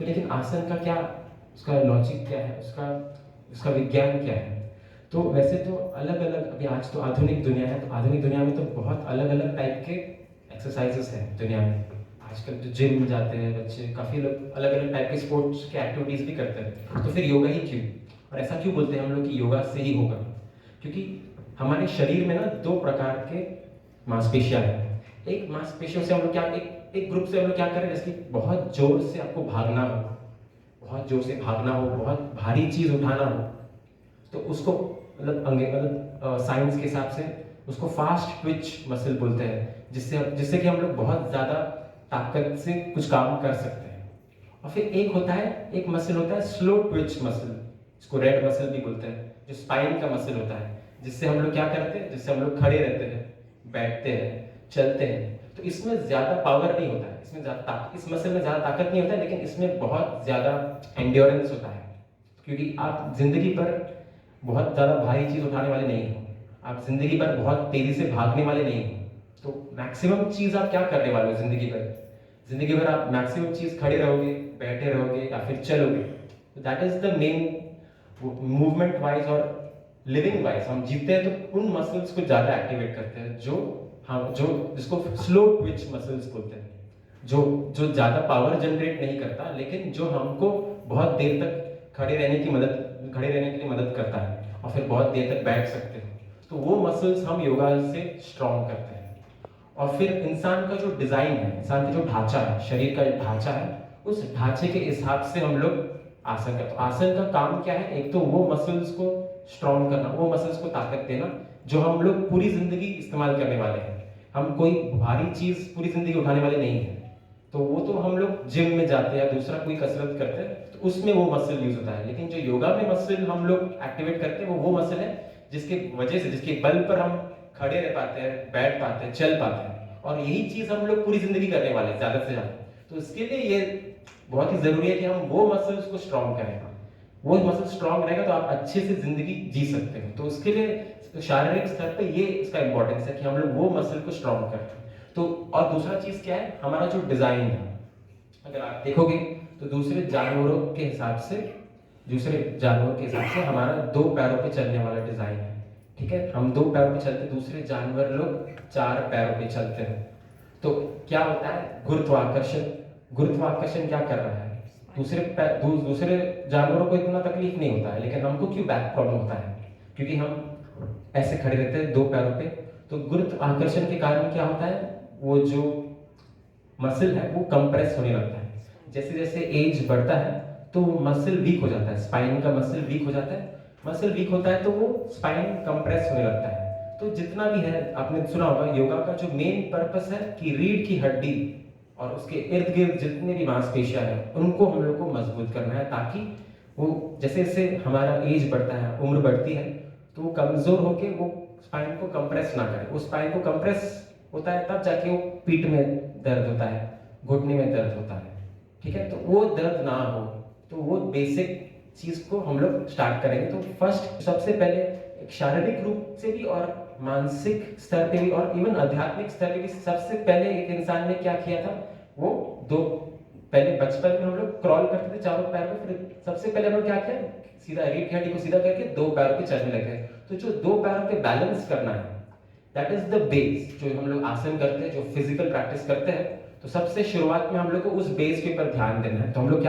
लेकिन आसन का क्या, उसका लॉजिक क्या है, उसका उसका विज्ञान क्या है? तो वैसे तो अलग-अलग, अभी आज तो आधुनिक दुनिया है, तो आधुनिक दुनिया में तो बहुत अलग-अलग टाइप के एक्सरसाइजेस हैं दुनिया में। आजकल तो जिम जाते हैं बच्चे, काफ़ी लोग अलग-अलग टाइप के स्पोर्ट्स के एक्टिविटीज़ भी करते हैं। तो फिर योगा ही क्यों? और ऐसा क्यों बोलते हैं हम लोग कि योगा से ही होगा? क्योंकि हमारे शरीर में ना 2 प्रकार के मांसपेशियाँ हैं। एक मांसपेशियों से हम लोग क्या, एक एक ग्रुप से हम लोग क्या करें, जैसे कि बहुत ज़ोर से आपको भागना हो, बहुत ज़ोर से भागना हो, बहुत भारी चीज़ उठाना हो, तो उसको साइंस के हिसाब से उसको फास्ट ट्विच मसल बोलते हैं, जिससे कि हम लोग बहुत ज़्यादा ताकत से कुछ काम कर सकते हैं। और फिर एक मसल होता है स्लो ट्विच मसल, इसको रेड मसल भी बोलते हैं, जो स्पाइन का मसल होता है, जिससे हम लोग क्या करते हैं, जिससे हम लोग खड़े रहते हैं, बैठते हैं, चलते हैं। तो इसमें ज़्यादा पावर नहीं होता है, इस मसल में ज़्यादा ताकत नहीं होता है, लेकिन इसमें बहुत ज़्यादा एंड्योरेंस होता है। क्योंकि आप जिंदगी पर बहुत ज़्यादा भारी चीज़ उठाने वाले नहीं हो, आप जिंदगी पर बहुत तेज़ी से भागने वाले नहीं हो। तो मैक्सिमम चीज़ आप क्या करने वाले हो जिंदगी भर? जिंदगी भर आप मैक्सिमम चीज़ खड़े रहोगे, बैठे रहोगे या फिर चलोगे। तो that is the main movement wise और लिविंग वाइज हम जीते हैं तो उन मसल्स को ज़्यादा एक्टिवेट करते हैं, जो जिसको स्लो ट्विच मसल्स बोलते हैं, जो जो ज़्यादा पावर जनरेट नहीं करता, लेकिन जो हमको बहुत देर तक खड़े रहने के लिए मदद करता है और फिर बहुत देर तक बैठ सकते हैं। तो वो मसल्स हम योगा से स्ट्रॉन्ग करते हैं। और फिर इंसान का जो डिजाइन है, इंसान का जो ढांचा है, शरीर का ढांचा है, उस ढांचे के हिसाब से हम लोग आसन करते हैं। तो आसन का काम क्या है? एक तो वो मसल्स को स्ट्रॉन्ग करना, वो मसल्स को ताकत देना जो हम लोग पूरी जिंदगी इस्तेमाल करने वाले हैं। हम कोई भारी चीज पूरी जिंदगी उठाने वाले नहीं है। तो वो तो हम लोग जिम में जाते हैं या दूसरा कोई कसरत करते हैं तो उसमें वो मसल यूज होता है। लेकिन जो योगा में मसल हम लोग एक्टिवेट करते हैं वो मसल है जिसके वजह से, जिसके बल पर हम खड़े रह पाते हैं, बैठ पाते हैं, चल पाते हैं। और यही चीज हम लोग पूरी जिंदगी करने वाले हैं ज्यादा से ज्यादा। तो इसके लिए ये बहुत ही जरूरी है कि हम वो मसल्स को स्ट्रॉन्ग करें। वो मसल स्ट्रॉन्ग रहेगा तो आप अच्छे से जिंदगी जी सकते हैं। तो उसके लिए शारीरिक स्तर पे ये इसका इंपॉर्टेंस है कि हम लोग वो मसल को स्ट्रॉन्ग करें। तो और दूसरा चीज क्या है, हमारा जो डिजाइन है, अगर आप देखोगे तो दूसरे जानवरों के हिसाब से हमारा 2 पैरों पे चलने वाला डिजाइन है। ठीक है, हम 2 पैरों पे चलते, दूसरे जानवर लोग 4 पैरों पे चलते हैं। तो क्या होता है, गुरुत्वाकर्षण। गुरुत्वाकर्षण क्या कर रहा है, दूसरे जानवरों को इतना तकलीफ नहीं होता है, लेकिन हमको क्यों बैक प्रॉब्लम होता है? क्योंकि हम ऐसे खड़े रहते हैं 2 पैरों पे। तो गुरुत्वाकर्षण के कारण क्या होता है, वो जो मसल है वो कंप्रेस होने लगता है। जैसे जैसे एज बढ़ता है तो मसल वीक हो जाता है, स्पाइन का मसल वीक हो जाता है। मसल वीक होता है तो वो स्पाइन कंप्रेस होने लगता है। तो जितना भी है, आपने सुना होगा, योगा का जो मेन पर्पस है कि रीढ़ की हड्डी और उसके इर्द गिर्द जितने भी मांसपेशियां हैं उनको हम लोग को मजबूत करना है, ताकि वो जैसे जैसे हमारा एज बढ़ता है, उम्र बढ़ती है, तो वो कमजोर होके वो स्पाइन को कंप्रेस ना करे। वो स्पाइन को कंप्रेस होता है तब जाके वो पीठ में दर्द होता है, घुटने में दर्द होता है। ठीक है, तो वो दर्द ना हो, तो वो बेसिक चीज को हम लोग स्टार्ट करेंगे। तो फर्स्ट सबसे पहले एक शारीरिक रूप से भी और मानसिक स्तर पे भी और इवन आध्यात्मिक स्तर पे भी सबसे पहले एक इंसान ने क्या किया था, वो दो पहले बचपन में हम लोग क्रॉल करते थे चारों पैर में, फिर सबसे पहले हम लोग क्या किया, सीधा रीढ़ की हड्डी को सीधा करके 2 पैरों पे चलने लगे। तो जो 2 पैरों पे बैलेंस करना है, दैट इज द बेस। जो हम लोग आसन करते हैं, जो फिजिकल प्रैक्टिस करते हैं, तो सबसे शुरुआत में हम लोग को उस बेस के ऊपर ध्यान देना है। तो हम लोग